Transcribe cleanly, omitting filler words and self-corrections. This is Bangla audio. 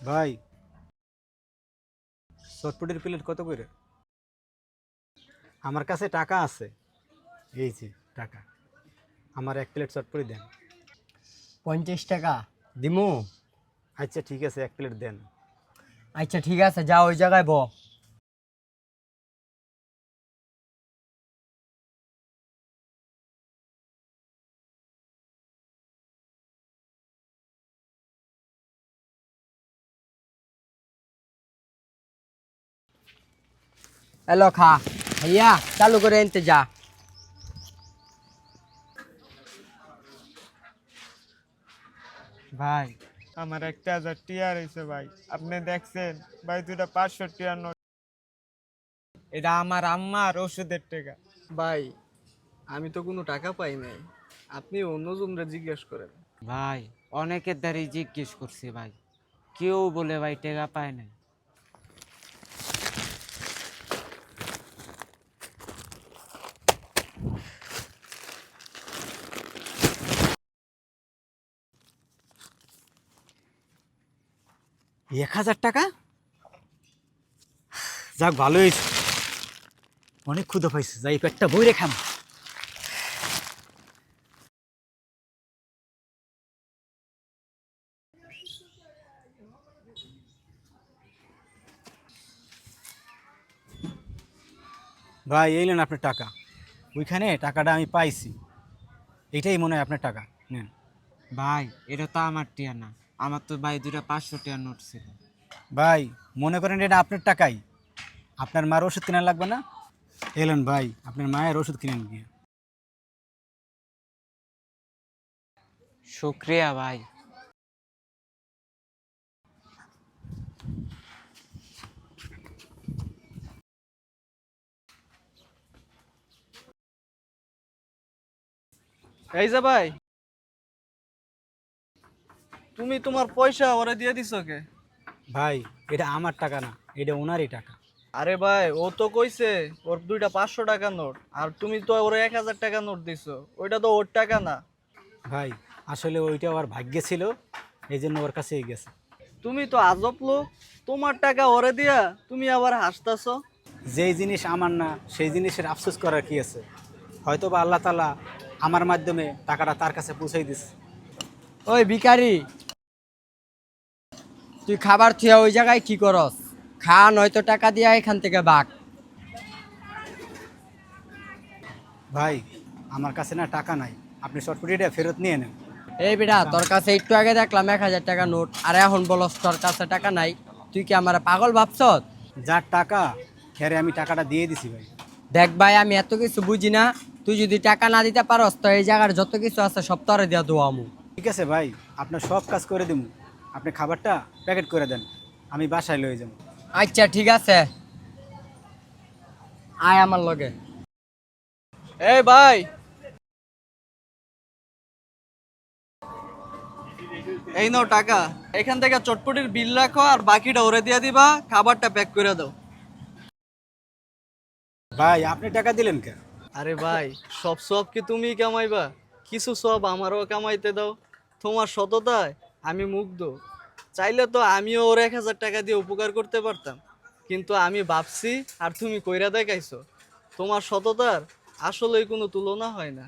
ভাই, চটপটির প্লেট কত করে? আমার কাছে টাকা আছে, এই যে টাকা। আমার 1 প্লেট চটপটি দেন। 50 টাকা দিমু। আচ্ছা ঠিক আছে, 1 প্লেট দেন। আচ্ছা ঠিক আছে, যা ওই জায়গায় ব। এলো খা, ভাইয়া চালু করে এনতে যা। ভাই, আমার 1000 টিয়া রয়েছে ভাই। আপনি দেখছেন ভাই, দুটা 500 টিয়ার নোট। এটা আমার আম্মার ওষুধের টাকা। ভাই, আমি তো কোনো টাকা পাই নাই, আপনি অন্যজনরা জিজ্ঞেস করেন। ভাই, অনেকের দ্বারাই জিজ্ঞেস করছি ভাই, কেউ বলে ভাই টেকা পায় নাই। 1000 টাকা? যাক, ভালো হয়েছে। অনেক ক্ষুধা পাইছে, যাই পেটটা বইরে খাম। ভাই, এই নেন আপনার টাকা। ওইখানে টাকাটা আমি পাইছি, এটাই মনে হয় আপনার টাকা। নেন। ভাই, এটা তো আমার টিয়া না, আমার তো ভাই দুটা 500 টিয়ার নোট ছিল। ভাই, মনে করেন এটা আপনার টাকাই। আপনার মার ওষুধ কেনা লাগবে না? এলেন ভাই, আপনার মায়ের ওষুধ কিনেন গিয়ে। শুক্রিয়া ভাই। এই যে ভাই, তুমি তোমার পয়সা ওরে দিয়ে দিছো কে? ভাই, এটা আমার টাকা না, এটা ওনারই টাকা। আরে ভাই, ও তো কইছে ওর দুইটা 500 টাকা নোট, আর তুমি তো ওরে 1000 টাকা নোট দিছো, ওইটা তো ওর টাকা না। ভাই, আসলে ওইটা ওর ভাগ্যে ছিল, এই জন্য ওর কাছেই গেছে। তুমি তো আজব লোক, তোমার টাকা ওরে দিয়া তুমি আবার হাসতাছো। যেই জিনিস আমার না, সেই জিনিসের আফসোস করার কি আছে? হয়তো বা আল্লাহ তাআলা আমার মাধ্যমে টাকাটা তার কাছে পৌঁছাই দিছে। ওই ভিখারি, তুই খাবার থুয়া ওই জায়গায় কি করস? খা, নয়তো টাকা দিয়া এখান থেকে বাক। ভাই, আমার কাছে না টাকা নাই, আপনি চটপটিটা ফেরত নিয়ে নেন। এই বেটা, তোর কাছে একটু আগে দেখলাম 1000 টাকা নোট, আর এখন বলস তোর কাছে টাকা নাই। তুই কি আমার পাগল ভাবছ? যার টাকা, খেরে আমি টাকাটা দিয়ে দিছি ভাই। দেখ ভাই, আমি এত কিছু বুঝি না। তুই যদি টাকা না দিতে পারস তো এই জায়গার যত কিছু আছে সব তরে দিয়া দোয়ামু। ঠিক আছে ভাই, আপনার সব কাজ করে দিব। আপনি খাবারটা প্যাকেট করে দেন, আমি বাসায় লয়ে যাব। আচ্ছা ঠিক আছে, আয় আমার লগে। এই ভাই, এই নাও টাকা, এখান থেকে চটপটির বিল রাখো আর বাকিটা ওরে দিয়ে দিবা, খাবারটা প্যাক করে দাও। ভাই, আপনি টাকা দিলেন কেন? আরে ভাই, সব সব কি তুমি কামাইবা? কিছু সব আমারও কামাইতে দাও। তোমার সততায় আমি মুগ্ধ। চাইলে তো আমিও ওর 1000 টাকা দিয়ে উপকার করতে পারতাম, কিন্তু আমি ভাবছি আর তুমি কইরা দেখাইছো। তোমার সততার আসলেই কোনো তুলনা হয় না।